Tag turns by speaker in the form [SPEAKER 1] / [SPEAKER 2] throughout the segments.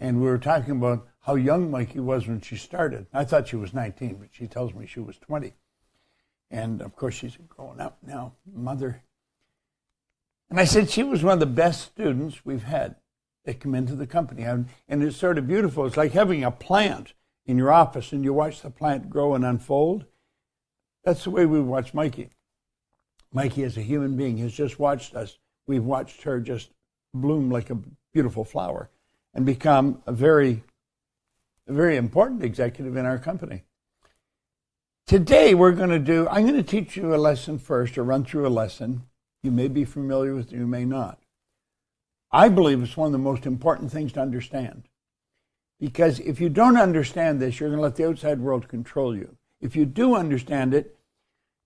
[SPEAKER 1] And we were talking about how young Mikey was when she started. I thought she was 19, but she tells me she was 20. And, of course, she's a grown-up now mother. And I said she was one of the best students we've had that come into the company. And it's sort of beautiful. It's like having a plant in your office, and you watch the plant grow and unfold. That's the way we watch Mikey. Mikey, as a human being, has just watched us. We've watched her just bloom like a beautiful flower and become a very important executive in our company. Today I'm going to teach you a lesson first, or run through a lesson. You may be familiar with it, you may not. I believe it's one of the most important things to understand. Because if you don't understand this, you're going to let the outside world control you. If you do understand it,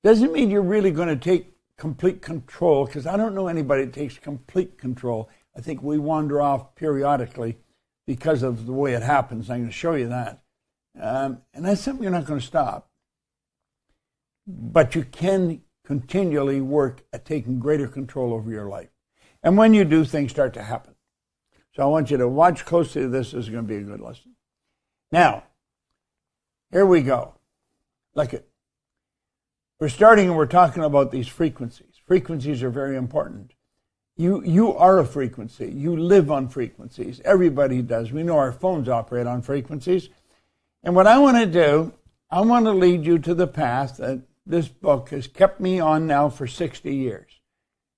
[SPEAKER 1] doesn't mean you're really going to take complete control, because I don't know anybody that takes complete control. I think we wander off periodically because of the way it happens. I'm going to show you that. And that's something you're not going to stop. But you can continually work at taking greater control over your life. And when you do, things start to happen. So I want you to watch closely to this. This is going to be a good lesson. Now, here we go. Look it. We're starting and we're talking about these frequencies. Frequencies are very important. You are a frequency. You live on frequencies. Everybody does. We know our phones operate on frequencies. And what I want to do, I want to lead you to the path that this book has kept me on now for 60 years.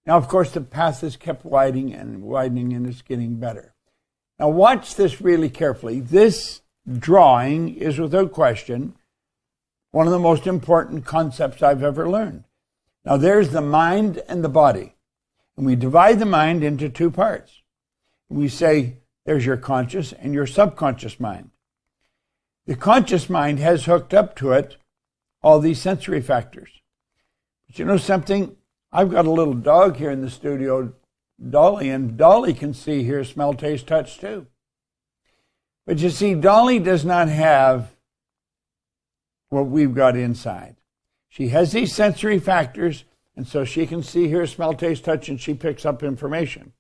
[SPEAKER 1] Now, of course, the path has kept widening, and it's getting better. Now, watch this really carefully. This drawing is, without question, one of the most important concepts I've ever learned. Now, there's the mind and the body. And we divide the mind into two parts. We say there's your conscious and your subconscious mind. The conscious mind has hooked up to it all these sensory factors. But you know something? I've got a little dog here in the studio, Dolly, and Dolly can see, hear, smell, taste, touch too. But you see, Dolly does not have what we've got inside. She has these sensory factors, and so she can see, hear, smell, taste, touch, and she picks up information.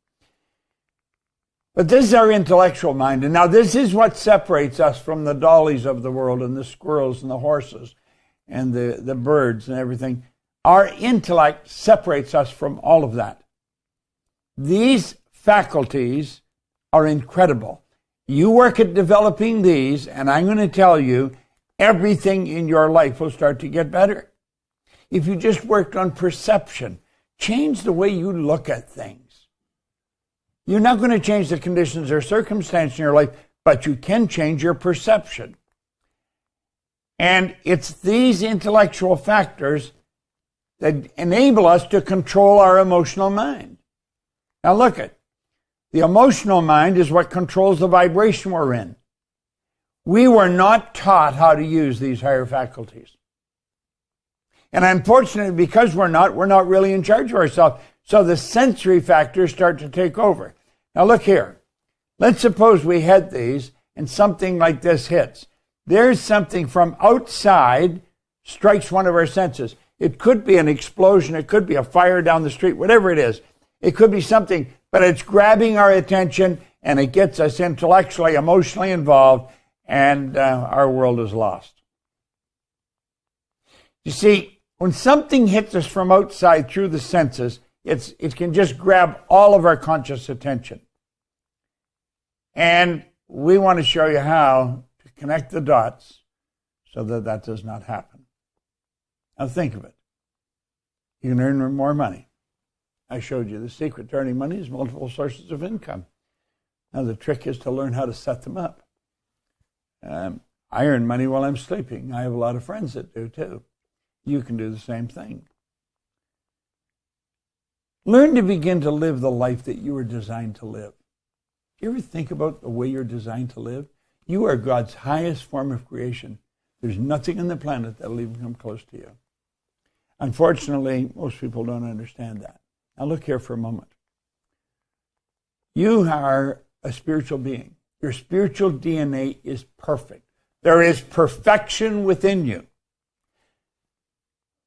[SPEAKER 1] But this is our intellectual mind. And now this is what separates us from the dollies of the world and the squirrels and the horses and the birds and everything. Our intellect separates us from all of that. These faculties are incredible. You work at developing these, and I'm going to tell you, everything in your life will start to get better. If you just worked on perception, change the way you look at things. You're not going to change the conditions or circumstance in your life, but you can change your perception. And it's these intellectual factors that enable us to control our emotional mind. Now look at the emotional mind is what controls the vibration we're in. We were not taught how to use these higher faculties. And unfortunately, because we're not really in charge of ourselves. So the sensory factors start to take over. Now look here. Let's suppose we had these and something like this hits. There's something from outside strikes one of our senses. It could be an explosion. It could be a fire down the street, whatever it is. It could be something, but it's grabbing our attention and it gets us intellectually, emotionally involved, and our world is lost. You see, when something hits us from outside through the senses, it can just grab all of our conscious attention. And we want to show you how to connect the dots so that that does not happen. Now think of it. You can earn more money. I showed you the secret to earning money is multiple sources of income. Now the trick is to learn how to set them up. I earn money while I'm sleeping. I have a lot of friends that do too. You can do the same thing. Learn to begin to live the life that you were designed to live. Do you ever think about the way you're designed to live? You are God's highest form of creation. There's nothing on the planet that will even come close to you. Unfortunately, most people don't understand that. Now look here for a moment. You are a spiritual being. Your spiritual DNA is perfect. There is perfection within you.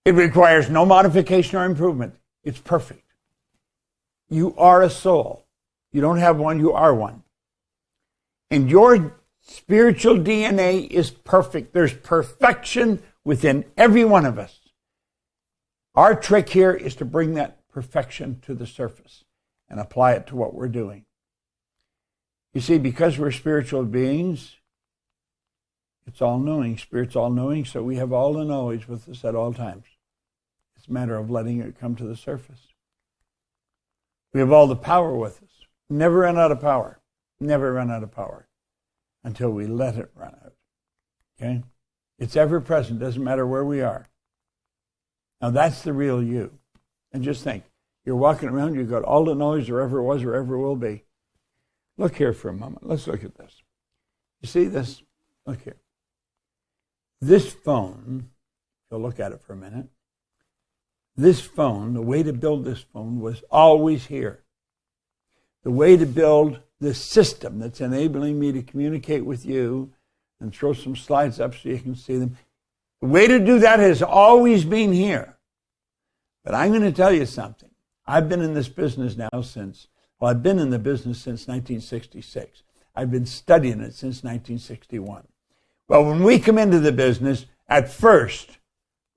[SPEAKER 1] It requires no modification or improvement. It's perfect. You are a soul. You don't have one, you are one. And your spiritual DNA is perfect. There's perfection within every one of us. Our trick here is to bring that perfection to the surface and apply it to what we're doing. You see, because we're spiritual beings, it's all-knowing. Spirit's all-knowing, so we have all the knowledge with us at all times. It's a matter of letting it come to the surface. We have all the power with us. Never run out of power. Never run out of power until we let it run out. Okay? It's ever present. Doesn't matter where we are. Now that's the real you. And just think, you're walking around, you've got all the knowledge there ever was or ever will be. Look here for a moment. Let's look at this. You see this? Look here. This phone, you'll look at it for a minute. This phone, the way to build this phone was always here. The way to build this system that's enabling me to communicate with you and throw some slides up so you can see them. The way to do that has always been here. But I'm going to tell you something. I've been in this business now since, I've been in the business since 1966. I've been studying it since 1961. Well, when we come into the business, at first,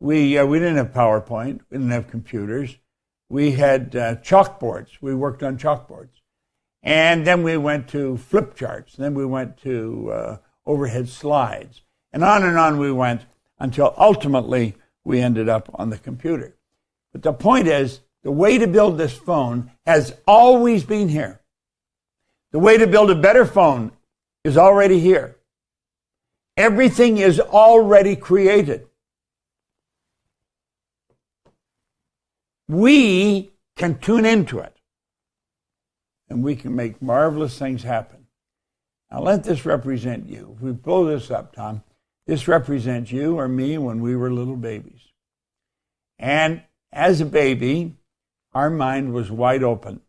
[SPEAKER 1] we didn't have PowerPoint. We didn't have computers. We had chalkboards. We worked on chalkboards. And then we went to flip charts. Then we went to overhead slides. And on we went until ultimately we ended up on the computer. But the point is, the way to build this phone has always been here. The way to build a better phone is already here. Everything is already created. We can tune into it. And we can make marvelous things happen. Now let this represent you. If we blow this up, Tom, this represents you or me when we were little babies. And as a baby, our mind was wide open.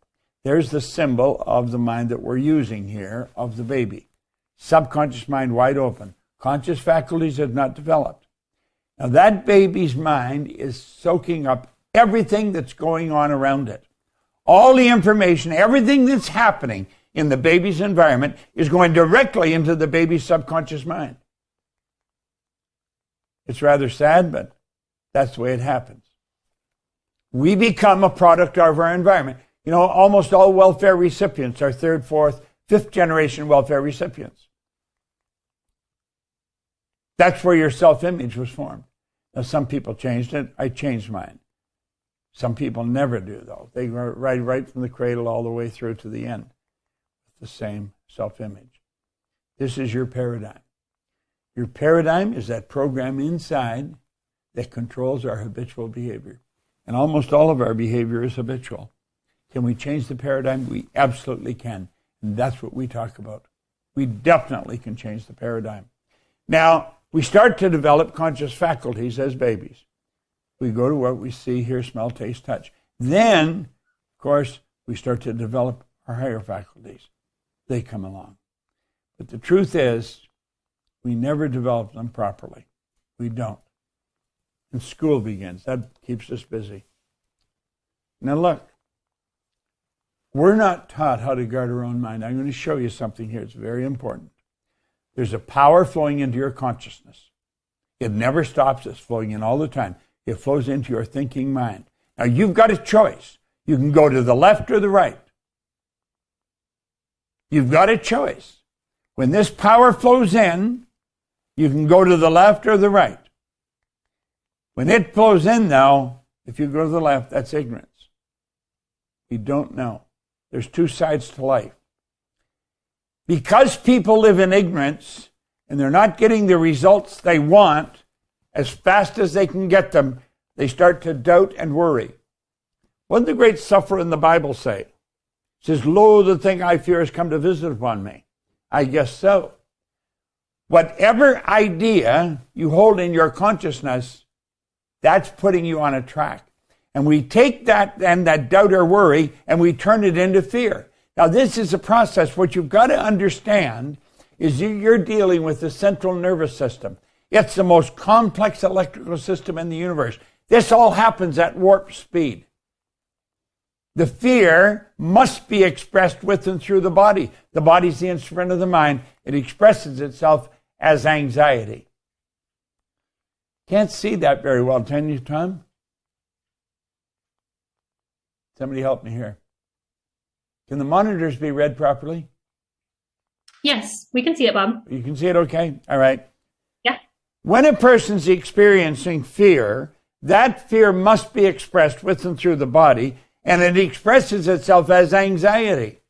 [SPEAKER 1] There's the symbol of the mind that we're using here, of the baby. Subconscious mind wide open. Conscious faculties have not developed. Now that baby's mind is soaking up everything that's going on around it. All the information, everything that's happening in the baby's environment is going directly into the baby's subconscious mind. It's rather sad, but that's the way it happens. We become a product of our environment. You know, almost all welfare recipients are third, fourth, fifth generation welfare recipients. That's where your self-image was formed. Now, some people changed it. I changed mine. Some people never do, though. They go right from the cradle all the way through to the end with the same self-image. This is your paradigm. Your paradigm is that program inside that controls our habitual behavior. And almost all of our behavior is habitual. Can we change the paradigm? We absolutely can. And that's what we talk about. We definitely can change the paradigm. Now, we start to develop conscious faculties as babies. We go to what we see, hear, smell, taste, touch. Then, of course, we start to develop our higher faculties. They come along. But the truth is, we never develop them properly. We don't. And school begins. That keeps us busy. Now look, we're not taught how to guard our own mind. I'm going to show you something here. It's very important. There's a power flowing into your consciousness. It never stops. It's flowing in all the time. It flows into your thinking mind. Now you've got a choice. You can go to the left or the right. You've got a choice. When this power flows in, you can go to the left or the right. When it flows in now, if you go to the left, that's ignorance. You don't know. There's two sides to life. Because people live in ignorance and they're not getting the results they want as fast as they can get them, they start to doubt and worry. What did the great sufferer in the Bible say? It says, "Lo, the thing I fear has come to visit upon me." I guess so. Whatever idea you hold in your consciousness, that's putting you on a track. And we take that and that doubt or worry and we turn it into fear. Now this is a process. What you've got to understand is you're dealing with the central nervous system. It's the most complex electrical system in the universe. This all happens at warp speed. The fear must be expressed with and through the body. The body is the instrument of the mind. It expresses itself as anxiety. Can't see that very well, can you, Tom? Somebody help me here. Can the monitors be read properly?
[SPEAKER 2] Yes, we can see it, Bob.
[SPEAKER 1] You can see it okay? All right.
[SPEAKER 2] Yeah.
[SPEAKER 1] When a person's experiencing fear, that fear must be expressed with and through the body, and it expresses itself as anxiety.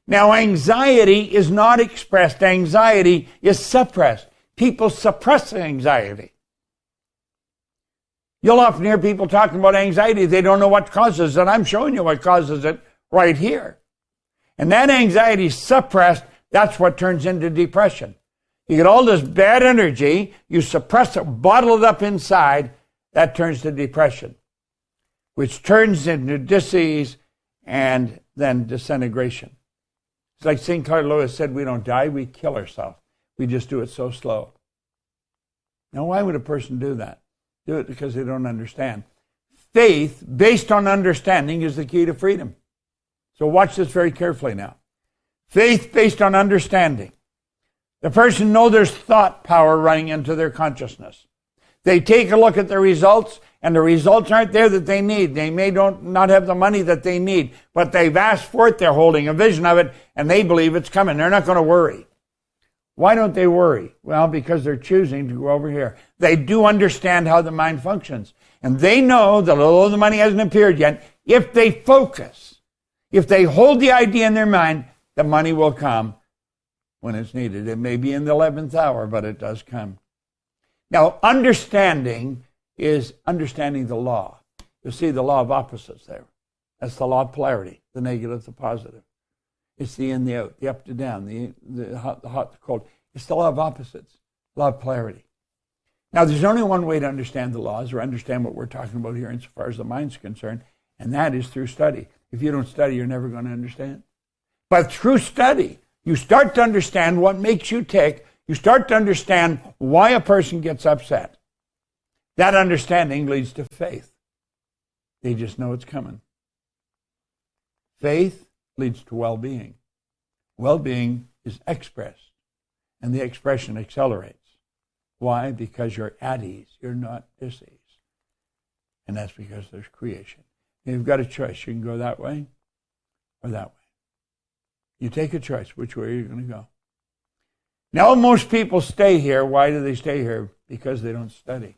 [SPEAKER 1] Now, anxiety is not expressed. Anxiety is suppressed. People suppress anxiety. You'll often hear people talking about anxiety. They don't know what causes it. I'm showing you what causes it right here. And that anxiety suppressed, that's what turns into depression. You get all this bad energy, you suppress it, bottle it up inside, that turns to depression, which turns into disease and then disintegration. It's like St. Clair Lewis said, we don't die, we kill ourselves. We just do it so slow. Now, why would a person do that? Do it because they don't understand. Faith, based on understanding, is the key to freedom. So watch this very carefully now. Faith based on understanding. The person knows there's thought power running into their consciousness. They take a look at the results, and the results aren't there that they need. They may not have the money that they need, but they've asked for it, they're holding a vision of it, and they believe it's coming. They're not going to worry. Why don't they worry? Well, because they're choosing to go over here. They do understand how the mind functions. And they know that although the money hasn't appeared yet, if they focus, if they hold the idea in their mind, the money will come when it's needed. It may be in the 11th hour, but it does come. Now, understanding is understanding the law. You see the law of opposites there. That's the law of polarity, the negative, the positive. It's the in, the out, the up to down, the hot, the cold. It's the law of opposites, law of polarity. Now, there's only one way to understand the laws or understand what we're talking about here insofar as the mind's concerned, and that is through study. If you don't study, you're never going to understand. But through study, you start to understand what makes you tick. You start to understand why a person gets upset. That understanding leads to faith. They just know it's coming. Faith leads to well-being. Well-being is expressed, and the expression accelerates. Why? Because you're at ease. You're not diseased. And that's because there's creation. You've got a choice. You can go that way or that way. You take a choice which way you're going to go. Now, most people stay here. Why do they stay here? Because they don't study.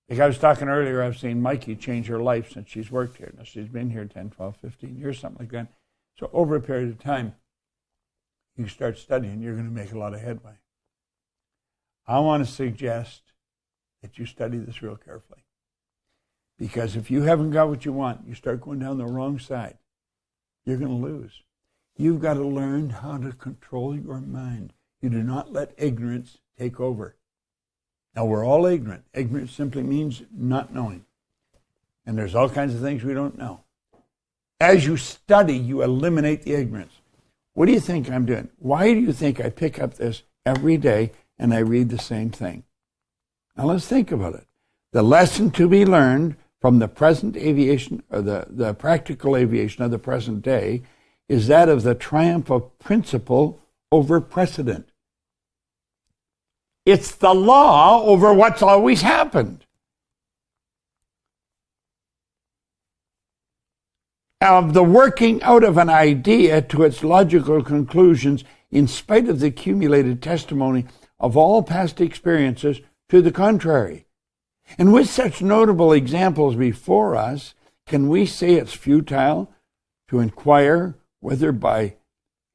[SPEAKER 1] Like I was talking earlier, I've seen Mikey change her life since she's worked here. Now, she's been here 10, 12, 15 years, something like that. So over a period of time, you start studying, you're going to make a lot of headway. I want to suggest that you study this real carefully. Because if you haven't got what you want, you start going down the wrong side, you're going to lose. You've got to learn how to control your mind. You do not let ignorance take over. Now, we're all ignorant. Ignorance simply means not knowing. And there's all kinds of things we don't know. As you study, you eliminate the ignorance. What do you think I'm doing? Why do you think I pick up this every day and I read the same thing? Now, let's think about it. The lesson to be learned from the present aviation, or the practical aviation of the present day, is that of the triumph of principle over precedent. It's the law over what's always happened. Of the working out of an idea to its logical conclusions in spite of the accumulated testimony of all past experiences to the contrary. And with such notable examples before us, can we say it's futile to inquire whether by,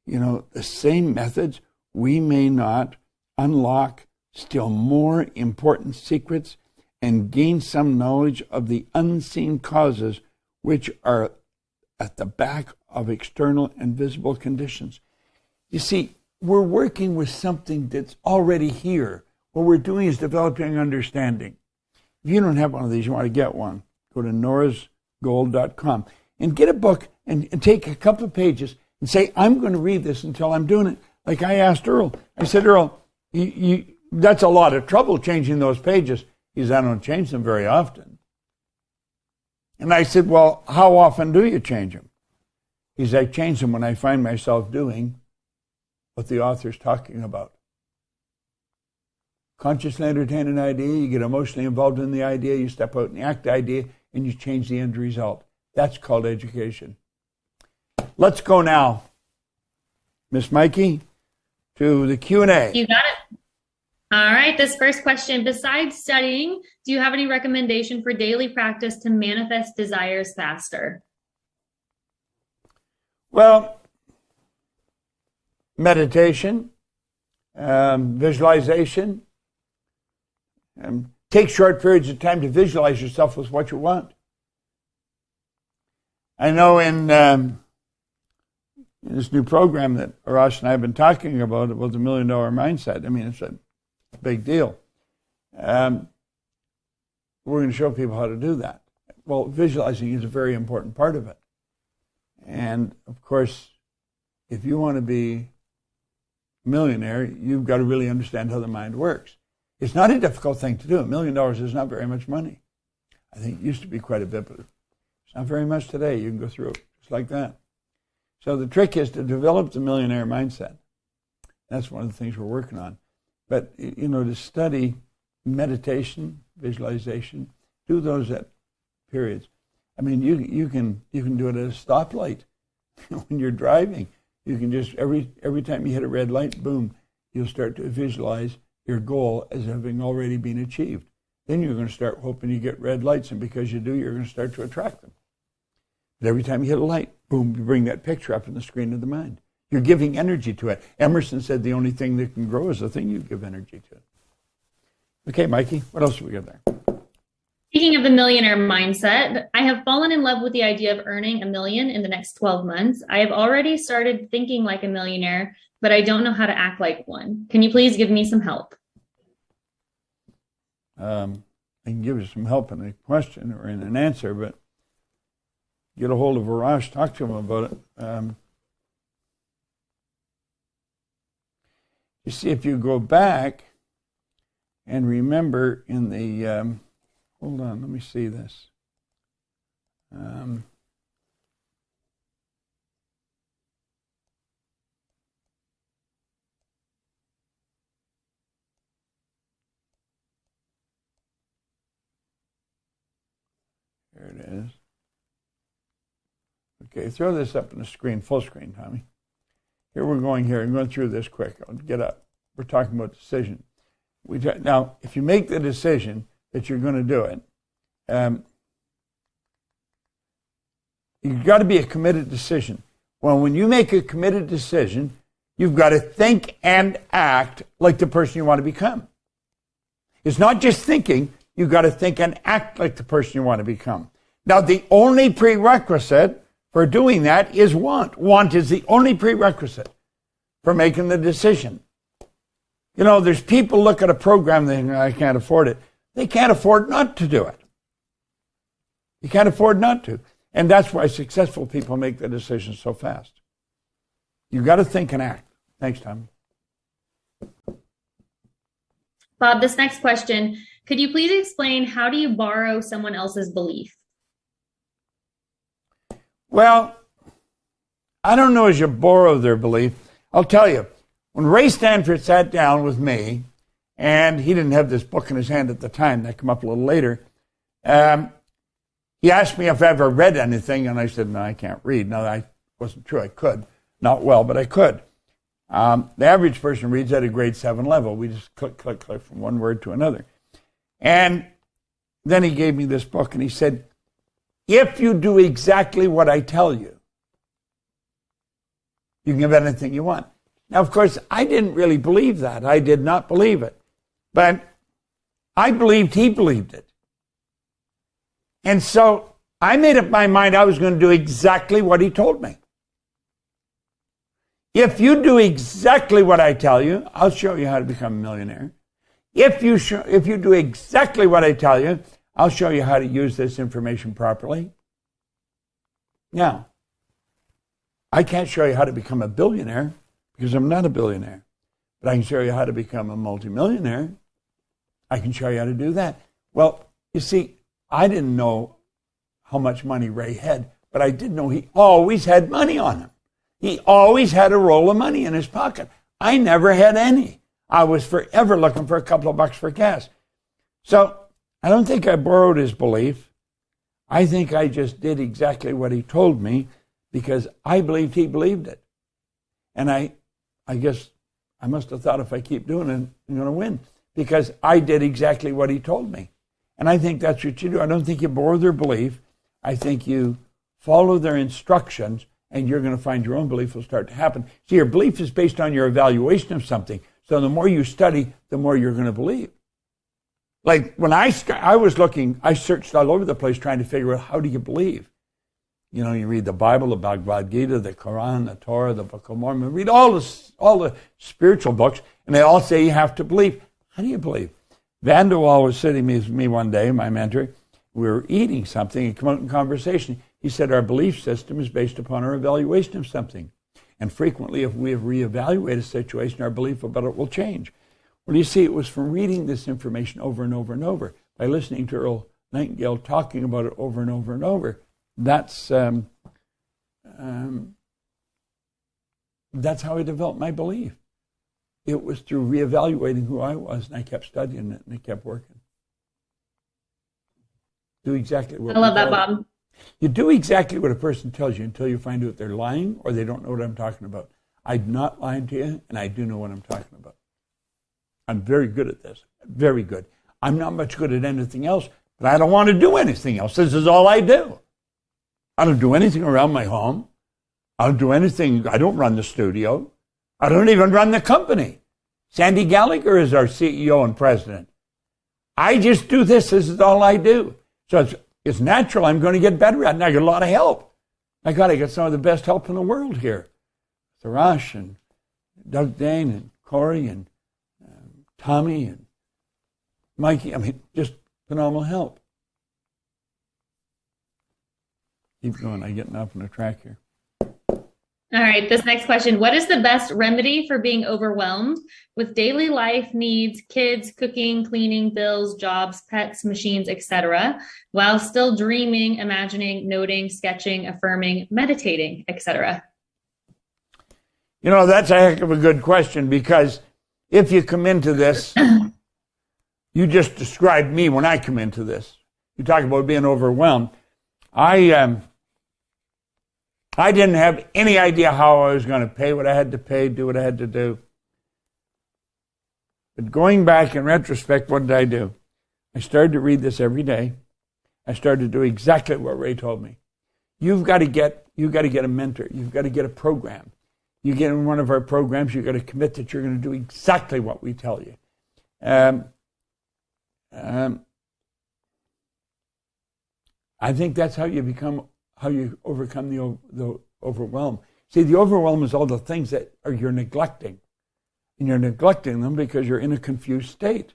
[SPEAKER 1] the same methods we may not unlock still more important secrets and gain some knowledge of the unseen causes which are at the back of external and visible conditions? You see, we're working with something that's already here. What we're doing is developing understanding. If you don't have one of these, you want to get one, go to norasgold.com and get a book and take a couple of pages and say, I'm going to read this until I'm doing it. Like I asked Earl. I said, Earl, that's a lot of trouble changing those pages. He said, I don't change them very often. And I said, well, how often do you change them? He said, I change them when I find myself doing what the author's talking about. Consciously entertain an idea, you get emotionally involved in the idea, you step out and act the idea, and you change the end result. That's called education. Let's go now, Miss Mikey, to the Q&A.
[SPEAKER 2] You got it. All right, this first question. Besides studying, do you have any recommendation for daily practice to manifest desires faster?
[SPEAKER 1] Well, meditation, visualization. Take short periods of time to visualize yourself with what you want. I know in this new program that Arash and I have been talking about the $1 million mindset, I mean, it's a big deal. We're going to show people how to do that. Well, visualizing is a very important part of it. And, of course, if you want to be a millionaire, you've got to really understand how the mind works. It's not a difficult thing to do. $1 million is not very much money. I think it used to be quite a bit, but it's not very much today. You can go through it just like that. So the trick is to develop the millionaire mindset. That's one of the things we're working on. But, you know, to study meditation, visualization, do those at periods. I mean, you can do it at a stoplight. When you're driving, you can just, every time you hit a red light, boom, you'll start to visualize your goal as having already been achieved. Then you're going to start hoping you get red lights, and because you do, you're going to start to attract them. But every time you hit a light, boom, you bring that picture up in the screen of the mind. You're giving energy to it. Emerson said the only thing that can grow is the thing you give energy to. Okay, Mikey, what else have we got there?
[SPEAKER 2] Speaking of the millionaire mindset, I have fallen in love with the idea of earning $1 million in the next 12 months. I have already started thinking like a millionaire, but I don't know how to act like one. Can you please give me some help?
[SPEAKER 1] I can give you some help in a question or in an answer, but get a hold of Arash, talk to him about it. You see, if you go back and remember in the, hold on, let me see this. Here it is. Okay, throw this up on the screen, full screen, Tommy. Here we're going here. I'm going through this quick. I'll get up. We're talking about decision. Now, if you make the decision that you're going to do it, you've got to be a committed decision. Well, when you make a committed decision, you've got to think and act like the person you want to become. It's not just thinking. You've got to think and act like the person you want to become. Now, the only prerequisite for doing that is want. Want is the only prerequisite for making the decision. You know, there's people look at a program and think, I can't afford it. They can't afford not to do it. You can't afford not to. And that's why successful people make the decision so fast. You've got to think and act. Thanks, Tom.
[SPEAKER 2] Bob, this next question, could you please explain how do you borrow someone else's belief?
[SPEAKER 1] Well, I don't know as you borrow their belief. I'll tell you, when Ray Stanford sat down with me, and he didn't have this book in his hand at the time, that came up a little later, he asked me if I ever read anything, and I said, no, I can't read. No, that wasn't true. I could. Not well, but I could. The average person reads at a grade 7 level. We just click, click, click from one word to another. And then he gave me this book, and he said, if you do exactly what I tell you, you can have anything you want. Now, of course, I didn't really believe that. I did not believe it. But I believed he believed it. And so I made up my mind I was going to do exactly what he told me. If you do exactly what I tell you, I'll show you how to become a millionaire. If you do exactly what I tell you, I'll show you how to use this information properly. Now, I can't show you how to become a billionaire because I'm not a billionaire. But I can show you how to become a multimillionaire. I can show you how to do that. Well, you see, I didn't know how much money Ray had, but I did know he always had money on him. He always had a roll of money in his pocket. I never had any. I was forever looking for a couple of bucks for gas. So I don't think I borrowed his belief. I think I just did exactly what he told me because I believed he believed it. And I guess I must have thought if I keep doing it, I'm going to win because I did exactly what he told me. And I think that's what you do. I don't think you borrow their belief. I think you follow their instructions and you're going to find your own belief will start to happen. See, your belief is based on your evaluation of something. So the more you study, the more you're going to believe. Like when I was looking, I searched all over the place trying to figure out how do you believe. You know, you read the Bible, the Bhagavad Gita, the Quran, the Torah, the Book of Mormon. Read all the spiritual books, and they all say you have to believe. How do you believe? Vanderwall was sitting with me one day, my mentor. We were eating something and came out in conversation. He said our belief system is based upon our evaluation of something. And frequently, if we have reevaluated a situation, our belief about it will change. Well, you see, it was from reading this information over and over and over, by listening to Earl Nightingale talking about it over and over and over. That's how I developed my belief. It was through reevaluating who I was, and I kept studying it, and it kept working. Do exactly what
[SPEAKER 2] I love that, Bob.
[SPEAKER 1] You do exactly what a person tells you until you find out they're lying or they don't know what I'm talking about. I'm not lying to you, and I do know what I'm talking about. I'm very good at this, very good. I'm not much good at anything else, but I don't want to do anything else. This is all I do. I don't do anything around my home. I don't do anything. I don't run the studio. I don't even run the company. Sandy Gallagher is our CEO and president. I just do this. This is all I do. So it's natural. I'm going to get better at it. And I get a lot of help. I got some of the best help in the world here. Tharash and Doug Dane and Corey and Tommy and Mikey. I mean, just phenomenal help. Keep going. I'm getting off on the track here.
[SPEAKER 2] All right, this next question. What is the best remedy for being overwhelmed with daily life needs, kids, cooking, cleaning, bills, jobs, pets, machines, etc., while still dreaming, imagining, noting, sketching, affirming, meditating, etc.?
[SPEAKER 1] You know, that's a heck of a good question because if you come into this, you just described me when I come into this. You talk about being overwhelmed. I didn't have any idea how I was going to pay what I had to pay, do what I had to do. But going back in retrospect, what did I do? I started to read this every day. I started to do exactly what Ray told me. You've got to get a mentor. You've got to get a program. You get in one of our programs, you've got to commit that you're going to do exactly what we tell you. I think that's how you overcome the overwhelm. See, the overwhelm is all the things that you're neglecting. And you're neglecting them because you're in a confused state.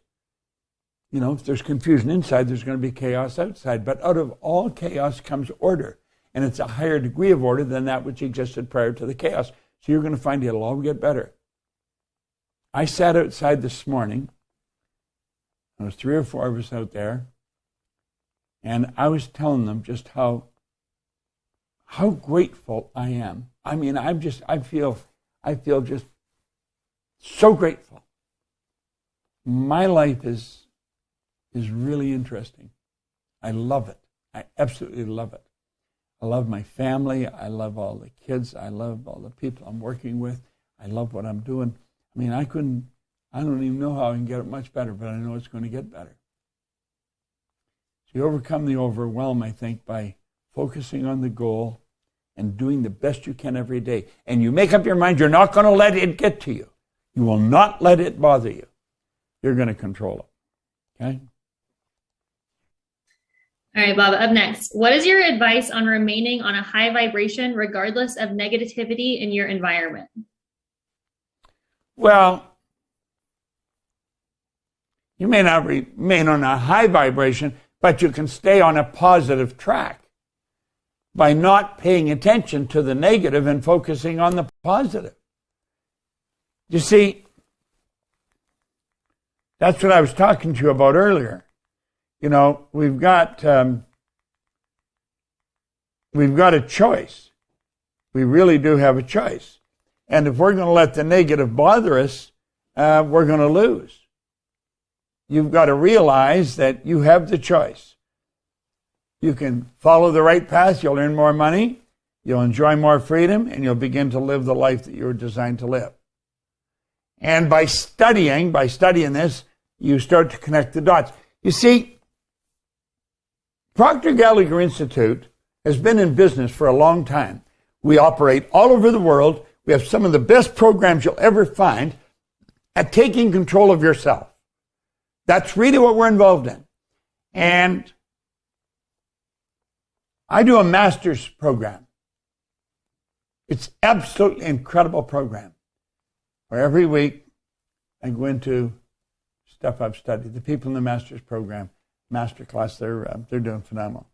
[SPEAKER 1] You know, if there's confusion inside, there's going to be chaos outside. But out of all chaos comes order. And it's a higher degree of order than that which existed prior to the chaos. So you're going to find it'll all get better. I sat outside this morning. There was 3 or 4 of us out there. And I was telling them just how grateful I am. I mean, I feel just so grateful. My life is really interesting. I love it. I absolutely love it. I love my family. I love all the kids. I love all the people I'm working with. I love what I'm doing. I mean, I don't even know how I can get it much better, but I know it's going to get better. So you overcome the overwhelm, I think, by focusing on the goal and doing the best you can every day. And you make up your mind you're not going to let it get to you. You will not let it bother you. You're going to control it. Okay?
[SPEAKER 2] All right, Bob, up next. What is your advice on remaining on a high vibration regardless of negativity in your environment?
[SPEAKER 1] Well, you may not remain on a high vibration, but you can stay on a positive track by not paying attention to the negative and focusing on the positive. You see, that's what I was talking to you about earlier. You know, we've got we've got a choice. We really do have a choice. And if we're going to let the negative bother us, we're going to lose. You've got to realize that you have the choice. You can follow the right path, you'll earn more money, you'll enjoy more freedom, and you'll begin to live the life that you were designed to live. And by studying this, you start to connect the dots. You see, Proctor Gallagher Institute has been in business for a long time. We operate all over the world. We have some of the best programs you'll ever find at taking control of yourself. That's really what we're involved in. And I do a master's program. It's absolutely incredible program where every week I go into stuff I've studied. The people in the master's program, master class, they're doing phenomenal.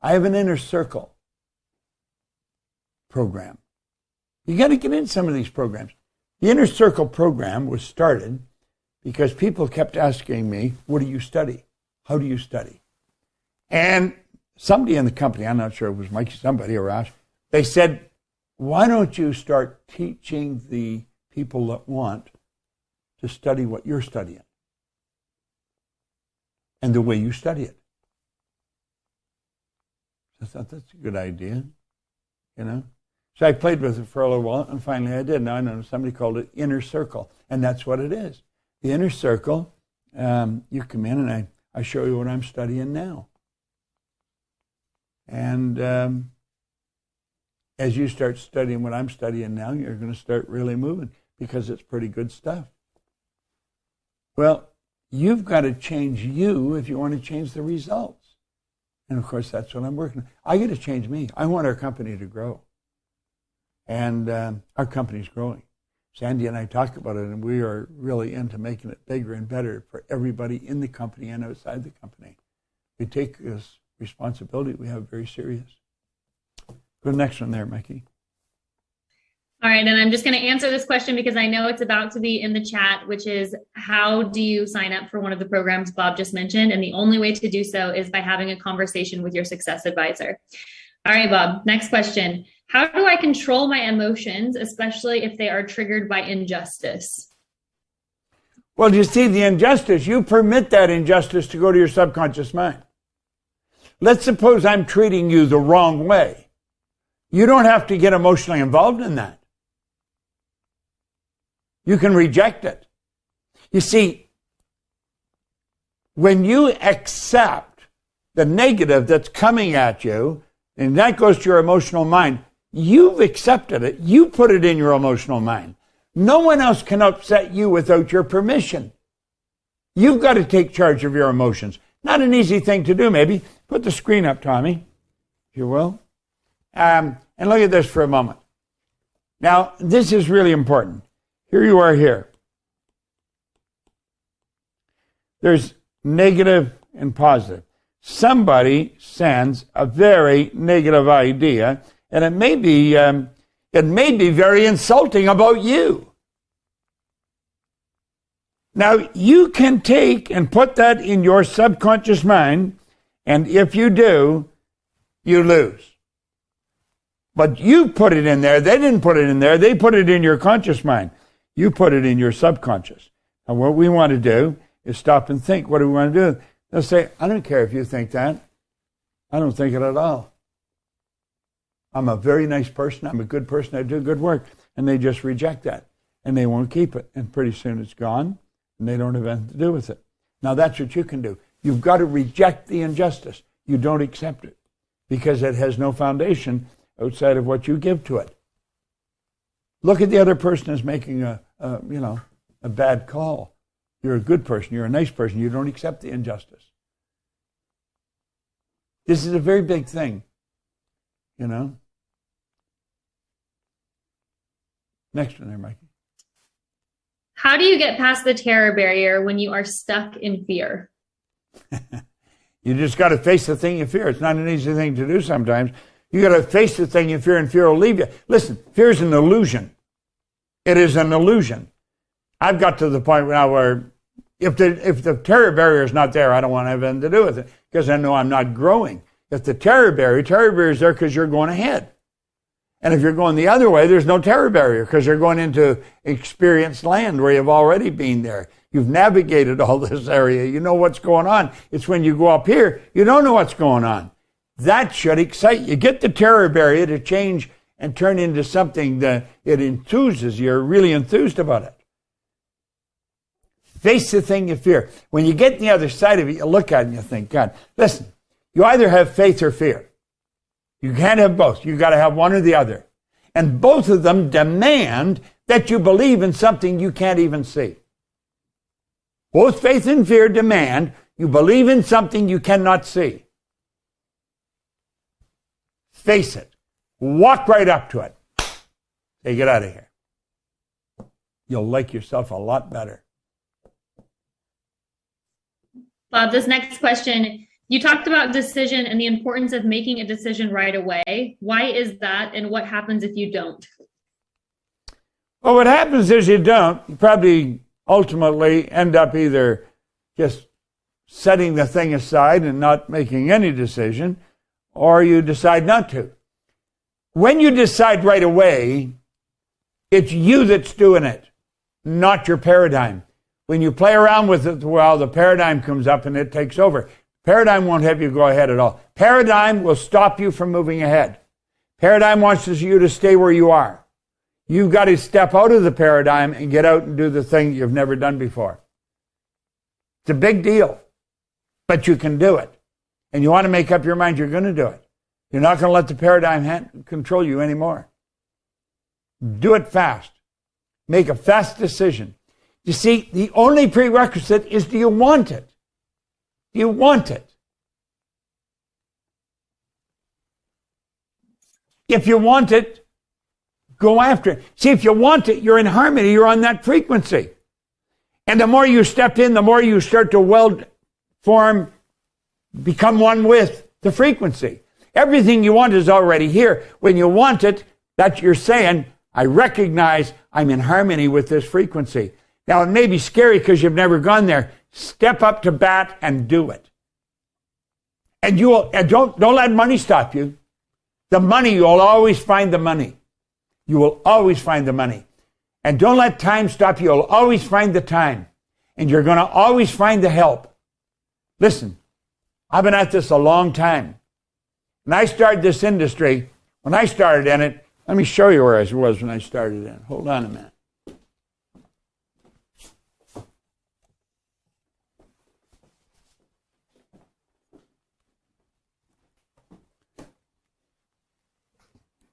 [SPEAKER 1] I have an inner circle program. You got to get in some of these programs. The inner circle program was started because people kept asking me, what do you study? How do you study? And somebody in the company, I'm not sure it was Mike, somebody or Ash, they said, why don't you start teaching the people that want to study what you're studying and the way you study it? I thought that's a good idea, you know. So I played with it for a little while, and finally I did. Now I know somebody called it inner circle, and that's what it is. The inner circle, you come in and I show you what I'm studying now. And as you start studying what I'm studying now, you're going to start really moving because it's pretty good stuff. Well, you've got to change you if you want to change the results. And of course, that's what I'm working on. I got to change me. I want our company to grow. And our company's growing. Sandy and I talk about it, and we are really into making it bigger and better for everybody in the company and outside the company. We take this responsibility we have very serious. Go to the next one there, Mikey.
[SPEAKER 2] All right, and I'm just going to answer this question because I know it's about to be in the chat, which is, how do you sign up for one of the programs Bob just mentioned? And the only way to do so is by having a conversation with your success advisor. All right, Bob, next question. How do I control my emotions, especially if they are triggered by injustice?
[SPEAKER 1] Well, you see, the injustice, you permit that injustice to go to your subconscious mind. Let's suppose I'm treating you the wrong way. You don't have to get emotionally involved in that. You can reject it. You see, when you accept the negative that's coming at you, and that goes to your emotional mind, you've accepted it. You put it in your emotional mind. No one else can upset you without your permission. You've got to take charge of your emotions. Not an easy thing to do, maybe. Put the screen up, Tommy, if you will. And look at this for a moment. Now, this is really important. Here you are here. There's negative and positive. Somebody sends a very negative idea, and it may be very insulting about you. Now, you can take and put that in your subconscious mind, and if you do, you lose. But you put it in there. They didn't put it in there. They put it in your conscious mind. You put it in your subconscious. And what we want to do is stop and think. What do we want to do? They'll say, I don't care if you think that. I don't think it at all. I'm a very nice person. I'm a good person. I do good work. And they just reject that. And they won't keep it. And pretty soon it's gone. And they don't have anything to do with it. Now that's what you can do. You've got to reject the injustice. You don't accept it. Because it has no foundation outside of what you give to it. Look at the other person as making a bad call. You're a good person. You're a nice person. You don't accept the injustice. This is a very big thing, you know. Next one there, Mikey.
[SPEAKER 2] How do you get past the terror barrier when you are stuck in fear?
[SPEAKER 1] You just got to face the thing you fear. It's not an easy thing to do sometimes. You got to face the thing you fear, and fear will leave you. Listen, fear is an illusion. It is an illusion. I've got to the point now where if the terror barrier is not there, I don't want to have anything to do with it because I know I'm not growing. If the terror barrier is there because you're going ahead. And if you're going the other way, there's no terror barrier because you're going into experienced land where you've already been there. You've navigated all this area. You know what's going on. It's when you go up here, you don't know what's going on. That should excite you. Get the terror barrier to change and turn into something that it enthuses you. You're really enthused about it. Face the thing you fear. When you get to the other side of it, you look at it and you think, God, listen, you either have faith or fear. You can't have both. You've got to have one or the other. And both of them demand that you believe in something you can't even see. Both faith and fear demand you believe in something you cannot see. Face it. Walk right up to it. Say, get out of here. You'll like yourself a lot better.
[SPEAKER 2] Bob, this next question, you talked about decision and the importance of making a decision right away. Why is that, and what happens if you don't?
[SPEAKER 1] Well, what happens is you don't. You probably ultimately end up either just setting the thing aside and not making any decision, or you decide not to. When you decide right away, it's you that's doing it, not your paradigm. When you play around with it, well, the paradigm comes up and it takes over. Paradigm won't have you go ahead at all. Paradigm will stop you from moving ahead. Paradigm wants you to stay where you are. You've got to step out of the paradigm and get out and do the thing you've never done before. It's a big deal, but you can do it. And you want to make up your mind you're going to do it. You're not going to let the paradigm control you anymore. Do it fast. Make a fast decision. You see, the only prerequisite is, do you want it? Do you want it? If you want it, go after it. See, if you want it, you're in harmony. You're on that frequency. And the more you step in, the more you start to weld, form, become one with the frequency. Everything you want is already here. When you want it, that's you're saying, I recognize I'm in harmony with this frequency. Now, it may be scary because you've never gone there. Step up to bat and do it. And you will, and don't let money stop you. The money, you'll always find the money. You will always find the money. And don't let time stop you. You'll always find the time. And you're going to always find the help. Listen, I've been at this a long time. When I started this industry, when I started in it, let me show you where I was when I started in. Hold on a minute.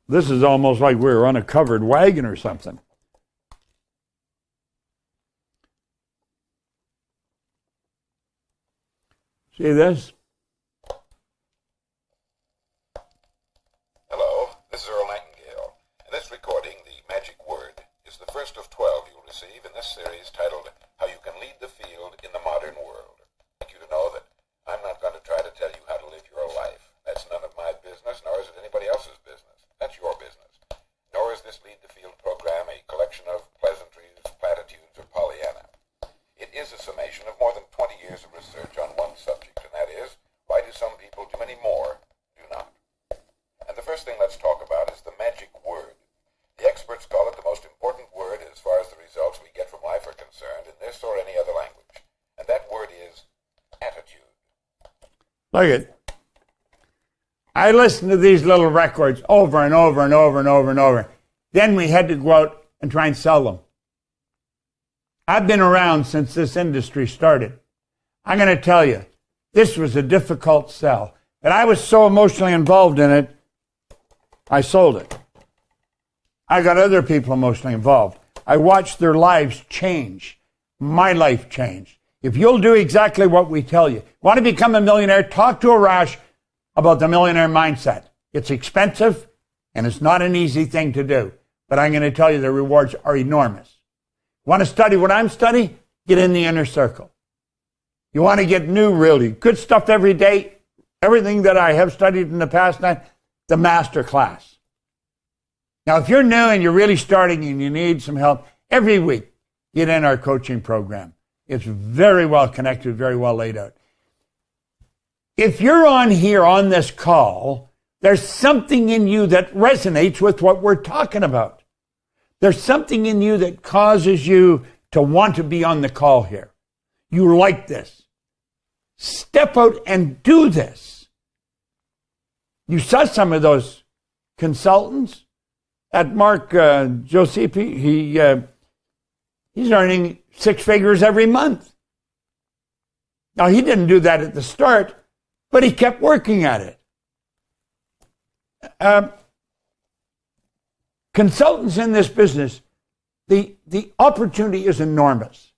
[SPEAKER 1] This is almost like we were on a covered wagon or something. See this?
[SPEAKER 3] Hello, this is Earl Nightingale. In this recording, the magic word is the first of 12 you'll receive in this series titled, How You Can Lead the Field in the Modern World. I'd like you to know that I'm not going to try to tell you how to live your life. That's none of my business, nor is it anybody else's business. That's your business. Nor is this Lead the Field program a collection of pleasantries, platitudes, or Pollyanna. It is a summation of more than 20 years of research on one subject, and that is, why do some people do many more do not? And the first thing let's talk about is the magic word. The experts call it the most important word as far as the results we get from life are concerned in this or any other language. And that word is attitude.
[SPEAKER 1] Look at it. I listened to these little records over and over and over and over and over. Then we had to go out and try and sell them. I've been around since this industry started. I'm going to tell you, this was a difficult sell. But I was so emotionally involved in it, I sold it. I got other people emotionally involved. I watched their lives change. My life changed. If you'll do exactly what we tell you, want to become a millionaire, talk to Arash about the millionaire mindset. It's expensive, and it's not an easy thing to do. But I'm going to tell you the rewards are enormous. Want to study what I'm studying? Get in the inner circle. You want to get new, really good stuff every day? Everything that I have studied in the past night, the master class. Now, if you're new and you're really starting and you need some help, every week, get in our coaching program. It's very well connected, very well laid out. If you're on here on this call, there's something in you that resonates with what we're talking about. There's something in you that causes you to want to be on the call here. You like this. Step out and do this. You saw some of those consultants at Mark Josephi. He's earning 6 figures every month. Now, he didn't do that at the start, but he kept working at it. Consultants in this business, the opportunity is enormous.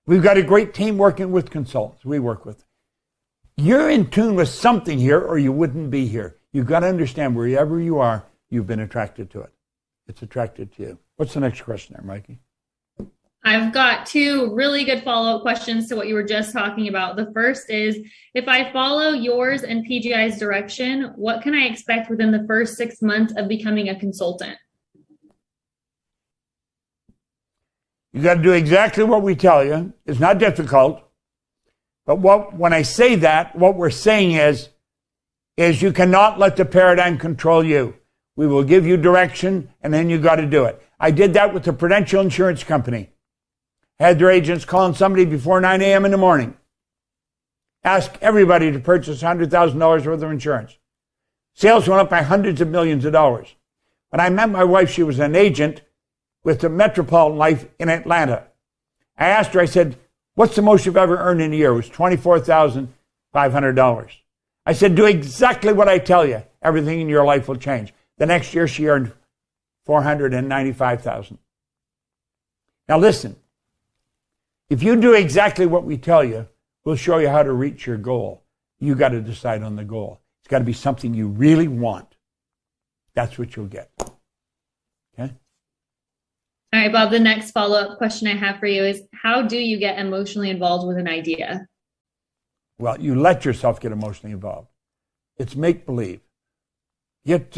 [SPEAKER 1] We've got a great team working with consultants we work with. You're in tune with something here or you wouldn't be here. You've got to understand wherever you are, you've been attracted to it. It's attracted to you. What's the next question there, Mikey?
[SPEAKER 2] I've got 2 really good follow-up questions to what you were just talking about. The first is, if I follow yours and PGI's direction, what can I expect within the first 6 months of becoming a consultant?
[SPEAKER 1] You got to do exactly what we tell you. It's not difficult. But when I say that, what we're saying is you cannot let the paradigm control you. We will give you direction, and then you got to do it. I did that with the Prudential Insurance Company. Had their agents calling somebody before 9 a.m. in the morning. Ask everybody to purchase $100,000 worth of insurance. Sales went up by hundreds of millions of dollars. When I met my wife, she was an agent with the Metropolitan Life in Atlanta. I asked her, I said, what's the most you've ever earned in a year? It was $24,500. I said, do exactly what I tell you. Everything in your life will change. The next year, she earned $495,000. Now listen, if you do exactly what we tell you, we'll show you how to reach your goal. You got to decide on the goal. It's got to be something you really want. That's what you'll get. Okay?
[SPEAKER 2] All right, Bob, the next follow-up question I have for you is, how do you get emotionally involved with an idea?
[SPEAKER 1] Well, you let yourself get emotionally involved. It's make-believe. Get,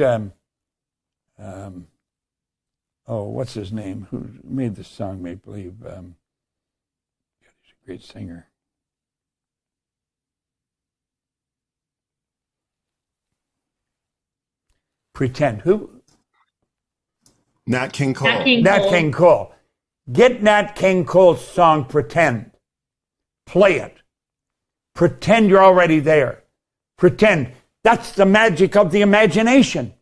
[SPEAKER 1] what's his name? Who made this song, Make Believe? He's a great singer. Pretend. Who?
[SPEAKER 4] Nat King Cole.
[SPEAKER 1] Nat King Cole. Get Nat King Cole's song, Pretend. Play it. Pretend you're already there. Pretend. That's the magic of the imagination.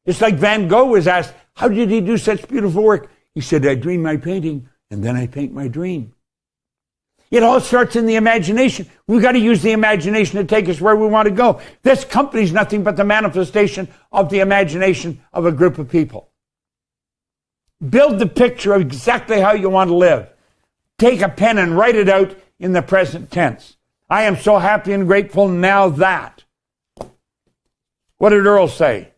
[SPEAKER 1] It's like Van Gogh was asked, how did he do such beautiful work? He said, I dream my painting, and then I paint my dream. It all starts in the imagination. We've got to use the imagination to take us where we want to go. This company's nothing but the manifestation of the imagination of a group of people. Build the picture of exactly how you want to live. Take a pen and write it out in the present tense. I am so happy and grateful now that. What did Earl say?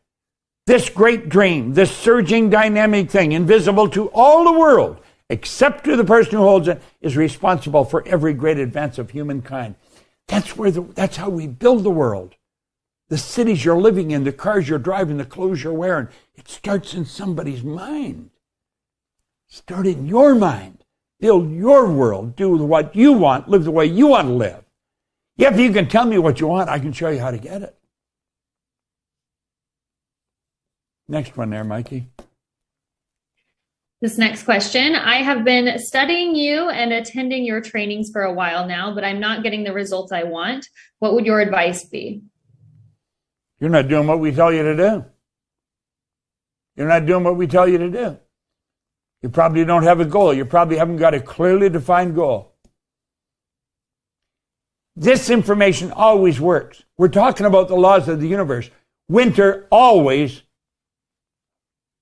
[SPEAKER 1] This great dream, this surging dynamic thing, invisible to all the world, except to the person who holds it, is responsible for every great advance of humankind. That's how we build the world. The cities you're living in, the cars you're driving, the clothes you're wearing. It starts in somebody's mind. Start in your mind. Build your world. Do what you want. Live the way you want to live. If you can tell me what you want, I can show you how to get it. Next one there, Mikey.
[SPEAKER 2] This next question. I have been studying you and attending your trainings for a while now, but I'm not getting the results I want. What would your advice be?
[SPEAKER 1] You're not doing what we tell you to do. You're not doing what we tell you to do. You probably don't have a goal. You probably haven't got a clearly defined goal. This information always works. We're talking about the laws of the universe. Winter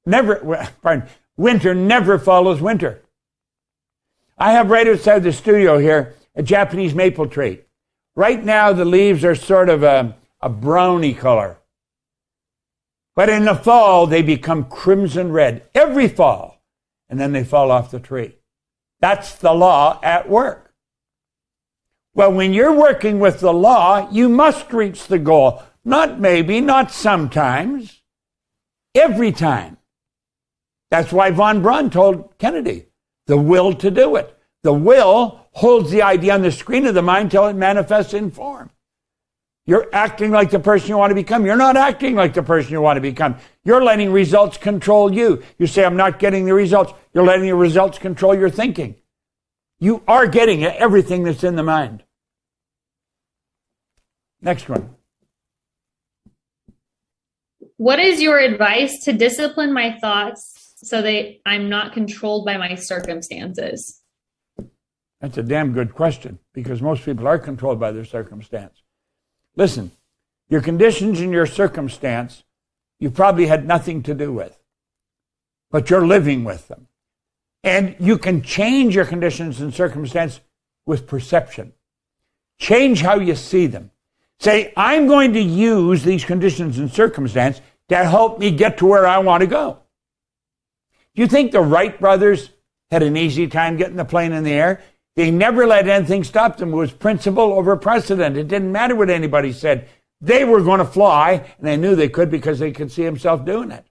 [SPEAKER 1] never follows winter. I have right outside the studio here a Japanese maple tree. Right now the leaves are sort of a browny color. But in the fall they become crimson red. Every fall. And then they fall off the tree. That's the law at work. Well, when you're working with the law, you must reach the goal. Not maybe, not sometimes. Every time. That's why von Braun told Kennedy, the will to do it, The will holds the idea on the screen of the mind till it manifests in form. You're acting like the person you want to become. You're not acting like the person you want to become. You're letting results control you. You say, I'm not getting the results. You're letting the results control your thinking. You are getting everything that's in the mind. Next one.
[SPEAKER 2] What is your advice to discipline my thoughts so that I'm not controlled by my circumstances?
[SPEAKER 1] That's a damn good question, because most people are controlled by their circumstance. Listen, your conditions and your circumstance, you probably had nothing to do with, but you're living with them. And you can change your conditions and circumstance with perception. Change how you see them. Say, I'm going to use these conditions and circumstance to help me get to where I want to go. Do you think the Wright brothers had an easy time getting the plane in the air? They never let anything stop them. It was principle over precedent. It didn't matter what anybody said. They were going to fly, and they knew they could because they could see themselves doing it.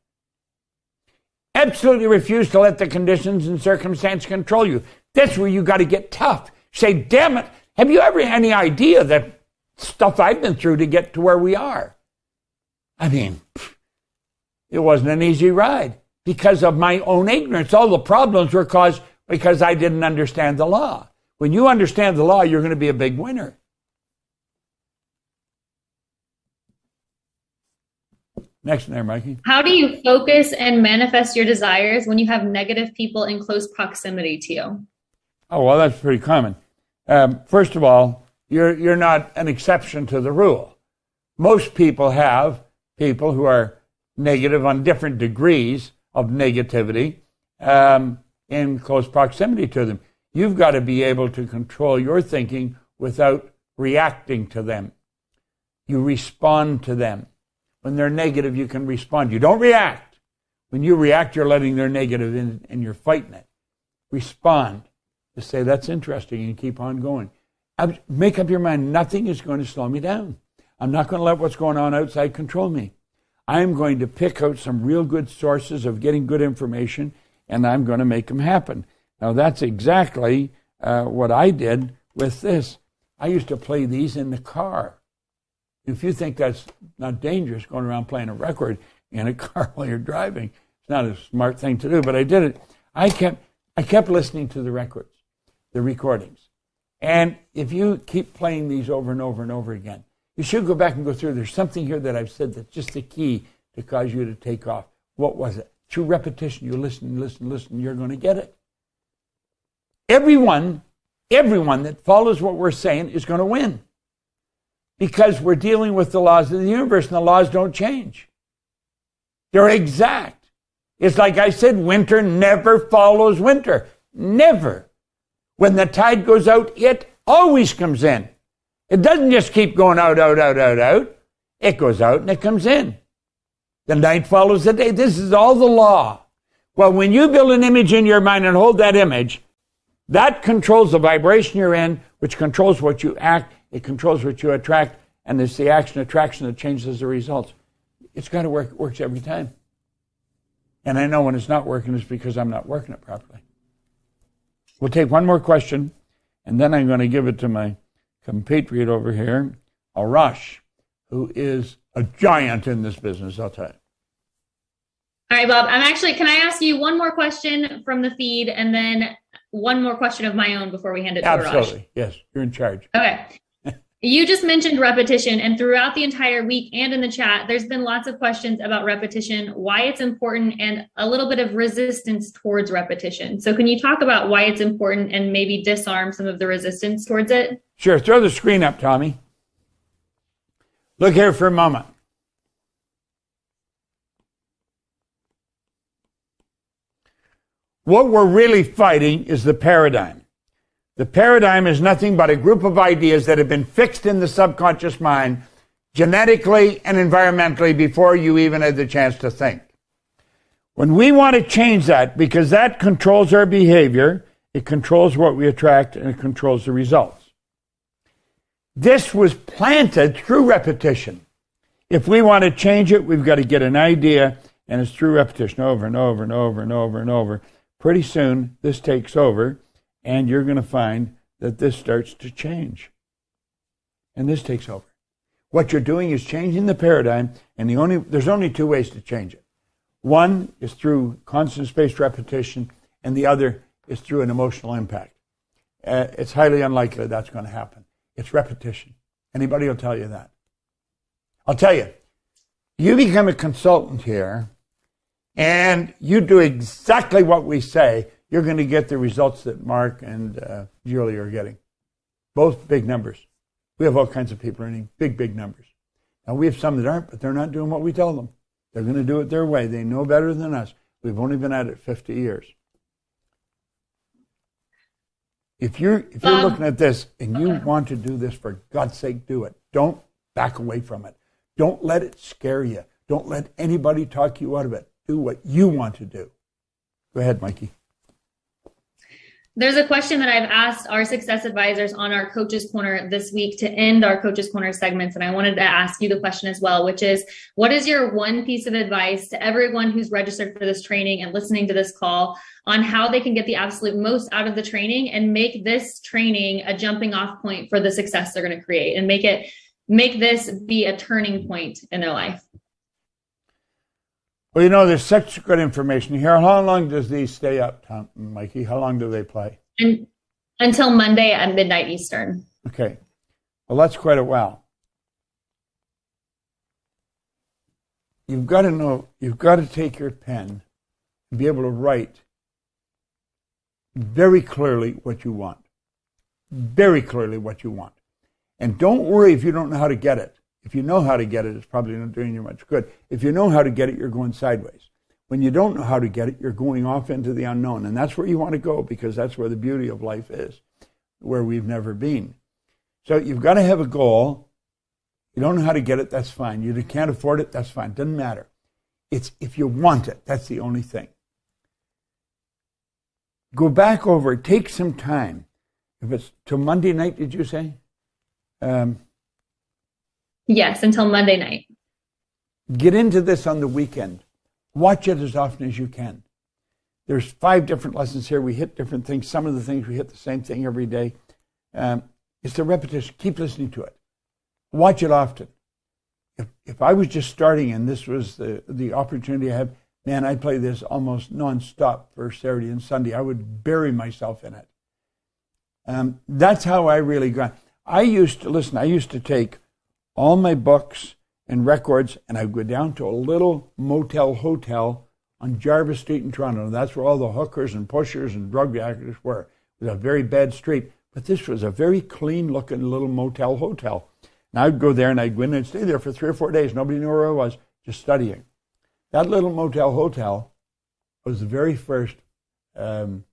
[SPEAKER 1] Absolutely refuse to let the conditions and circumstance control you. That's where you got to get tough. Say, damn it, have you ever any idea that stuff I've been through to get to where we are? I mean, it wasn't an easy ride because of my own ignorance. All the problems were caused because I didn't understand the law. When you understand the law, you're going to be a big winner. Next one there, Mikey.
[SPEAKER 2] How do you focus and manifest your desires when you have negative people in close proximity to you?
[SPEAKER 1] Oh, well, that's pretty common. First of all, you're not an exception to the rule. Most people have people who are negative on different degrees of negativity in close proximity to them. You've got to be able to control your thinking without reacting to them. You respond to them. When they're negative, you can respond. You don't react. When you react, you're letting their negative in and you're fighting it. Respond. Just say, that's interesting, and keep on going. Make up your mind, nothing is going to slow me down. I'm not going to let what's going on outside control me. I'm going to pick out some real good sources of getting good information, and I'm going to make them happen. Now, that's exactly what I did with this. I used to play these in the car. If you think that's not dangerous, going around playing a record in a car while you're driving, it's not a smart thing to do, but I did it. I kept listening to the records, the recordings. And if you keep playing these over and over and over again, you should go back and go through. There's something here that I've said that's just the key to cause you to take off. What was it? Through repetition, you listen, you're going to get it. Everyone that follows what we're saying is going to win. Because we're dealing with the laws of the universe, and the laws don't change. They're exact. It's like I said, winter never follows winter. Never. When the tide goes out, it always comes in. It doesn't just keep going out. It goes out and it comes in. The night follows the day. This is all the law. Well, when you build an image in your mind and hold that image, that controls the vibration you're in, which controls what you act. It controls what you attract, and it's the action attraction that changes the results. It's got to work. It works every time. And I know when it's not working, it's because I'm not working it properly. We'll take one more question, and then I'm going to give it to my compatriot over here, Arash, who is a giant in this business, I'll tell you.
[SPEAKER 2] All right, Bob, can I ask you one more question from the feed and then one more question of my own before we hand it to Arash?
[SPEAKER 1] Absolutely, yes, you're in charge.
[SPEAKER 2] Okay. You just mentioned repetition, and throughout the entire week and in the chat, there's been lots of questions about repetition, why it's important, and a little bit of resistance towards repetition. So can you talk about why it's important and maybe disarm some of the resistance towards it?
[SPEAKER 1] Sure. Throw the screen up, Tommy. Look here for a moment. What we're really fighting is the paradigm. The paradigm is nothing but a group of ideas that have been fixed in the subconscious mind genetically and environmentally before you even had the chance to think. When we want to change that, because that controls our behavior, it controls what we attract, and it controls the results. This was planted through repetition. If we want to change it, we've got to get an idea, and it's through repetition over and over and over and over and over. Pretty soon, this takes over, And you're going to find that this starts to change. And this takes over. What you're doing is changing the paradigm, and there's only two ways to change it. One is through constant spaced repetition, and the other is through an emotional impact. It's highly unlikely that's going to happen. It's repetition. Anybody will tell you that. I'll tell you, you become a consultant here, and you do exactly what we say, you're going to get the results that Mark and Julie are getting. Both big numbers. We have all kinds of people earning big, big numbers. Now, we have some that aren't, but they're not doing what we tell them. They're going to do it their way. They know better than us. We've only been at it 50 years. If you're looking at this and you want to do this, for God's sake, do it. Don't back away from it. Don't let it scare you. Don't let anybody talk you out of it. Do what you want to do. Go ahead, Mikey.
[SPEAKER 2] There's a question that I've asked our success advisors on our Coaches Corner this week to end our Coaches Corner segments. And I wanted to ask you the question as well, which is, what is your one piece of advice to everyone who's registered for this training and listening to this call on how they can get the absolute most out of the training and make this training a jumping off point for the success they're going to create, and make this be a turning point in their life?
[SPEAKER 1] Well, you know, there's such good information here. How long does these stay up, Mikey? How long do they play?
[SPEAKER 2] Until Monday at midnight Eastern.
[SPEAKER 1] Okay. Well, that's quite a while. You've got to take your pen and be able to write very clearly what you want. Very clearly what you want. And don't worry if you don't know how to get it. If you know how to get it, it's probably not doing you much good. If you know how to get it, you're going sideways. When you don't know how to get it, you're going off into the unknown. And that's where you want to go, because that's where the beauty of life is, where we've never been. So you've got to have a goal. You don't know how to get it, that's fine. You can't afford it, that's fine. Doesn't matter. It's if you want it, that's the only thing. Go back over it. Take some time. If it's till Monday night, did you say?
[SPEAKER 2] Yes, until Monday night.
[SPEAKER 1] Get into this on the weekend. Watch it as often as you can. There's 5 different lessons here. We hit different things. Some of the things we hit the same thing every day. It's the repetition. Keep listening to it. Watch it often. If I was just starting and this was the opportunity I have, man, I'd play this almost nonstop for Saturday and Sunday. I would bury myself in it. That's how I really got. I used to take all my books and records, and I'd go down to a little motel hotel on Jarvis Street in Toronto. That's where all the hookers and pushers and drug addicts were. It was a very bad street, but this was a very clean-looking little motel hotel. And I'd go there, and I'd go in and stay there for 3 or 4 days. Nobody knew where I was, just studying. That little motel hotel was the very first of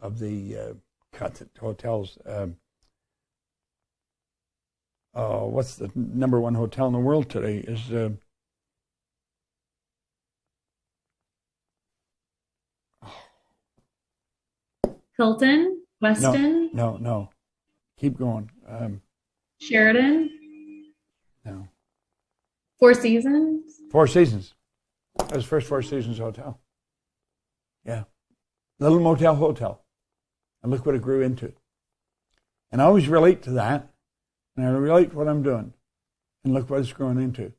[SPEAKER 1] the hotels. What's the number 1 hotel in the world today? Is
[SPEAKER 2] Hilton? Weston?
[SPEAKER 1] No. Keep going.
[SPEAKER 2] Sheridan?
[SPEAKER 1] No.
[SPEAKER 2] Four Seasons?
[SPEAKER 1] Four Seasons. That was the first Four Seasons hotel. Yeah. Little motel hotel. And look what it grew into. And I always relate to that. And I relate to what I'm doing. And look what it's growing into.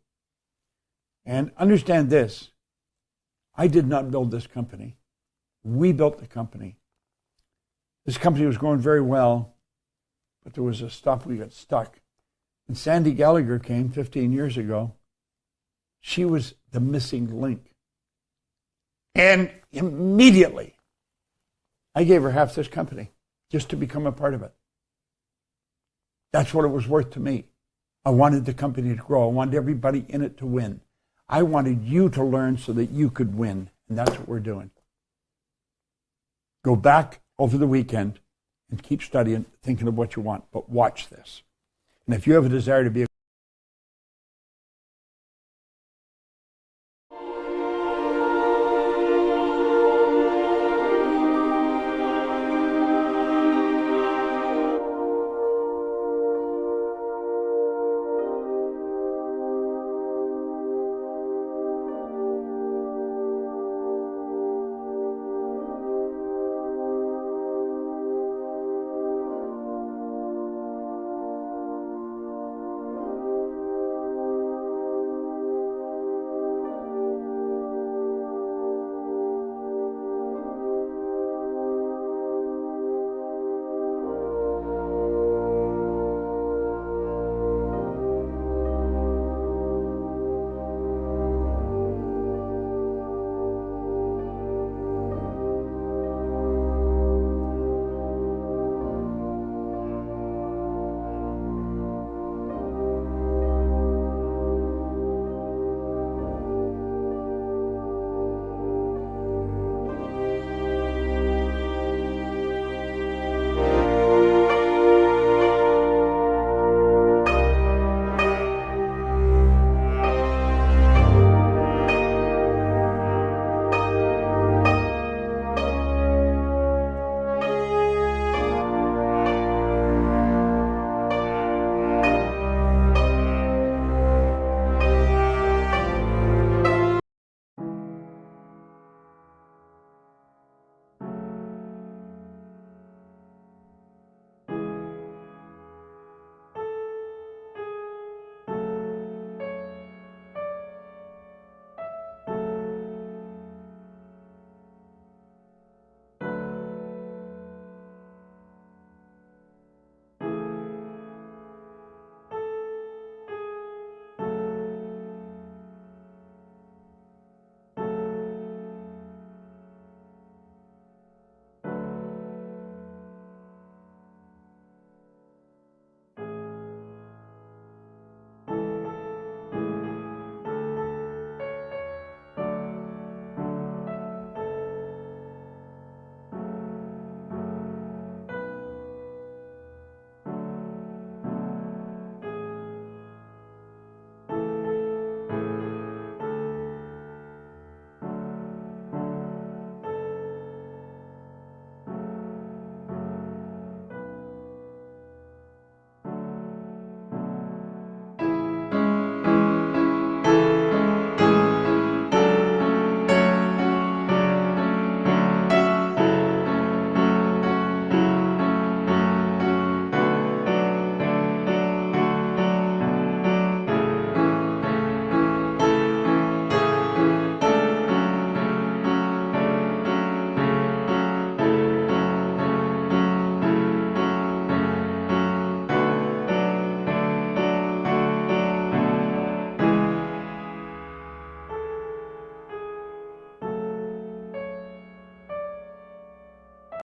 [SPEAKER 1] And understand this. I did not build this company. We built the company. This company was going very well, but there was a stop. We got stuck. And Sandy Gallagher came 15 years ago. She was the missing link. And immediately, I gave her half this company just to become a part of it. That's what it was worth to me. I wanted the company to grow. I wanted everybody in it to win. I wanted you to learn so that you could win. And that's what we're doing. Go back over the weekend and keep studying, thinking of what you want. But watch this. And if you have a desire to be a